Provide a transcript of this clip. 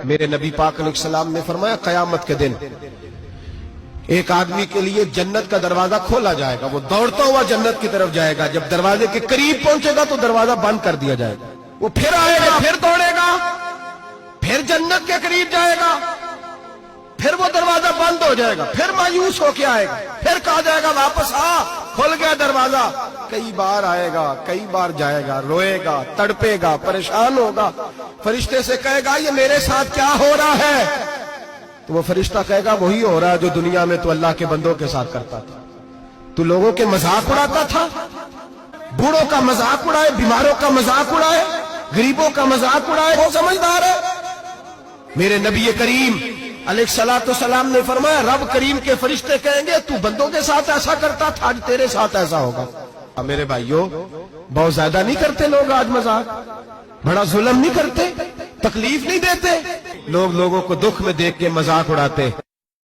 میرے نبی پاک علیہ السلام نے فرمایا قیامت کے دن ایک آدمی کے لیے جنت کا دروازہ کھولا جائے گا، وہ دوڑتا ہوا جنت کی طرف جائے گا، جب دروازے کے قریب پہنچے گا تو دروازہ بند کر دیا جائے گا، وہ پھر آئے گا، پھر دوڑے گا، پھر جنت کے قریب جائے گا، پھر وہ دروازہ بند ہو جائے گا، پھر مایوس ہو کے آئے گا، پھر کہا جائے گا واپس آ، کھل گیا دروازہ، کئی بار آئے گا، کئی بار جائے گا، روئے گا، تڑپے گا، پریشان ہوگا، فرشتے سے کہے گا یہ میرے ساتھ کیا ہو رہا ہے؟ تو وہ فرشتہ کہے گا وہی ہو رہا ہے جو دنیا میں تو اللہ کے بندوں کے ساتھ کرتا تھا، تو لوگوں کے مذاق اڑاتا تھا، بوڑھوں کا مذاق اڑائے، بیماروں کا مذاق اڑائے، غریبوں کا مذاق اڑائے، وہ سمجھدار ہے؟ میرے نبی کریم علیہ السلام نے فرمایا رب کریم کے فرشتے کہیں گے تو بندوں کے ساتھ ایسا کرتا تھا، آج تیرے ساتھ ایسا ہوگا۔ میرے بھائیوں بہت زیادہ نہیں کرتے لوگ آج مذاق؟ بڑا ظلم نہیں کرتے؟ تکلیف نہیں دیتے؟ لوگ لوگوں کو دکھ میں دیکھ کے مذاق اڑاتے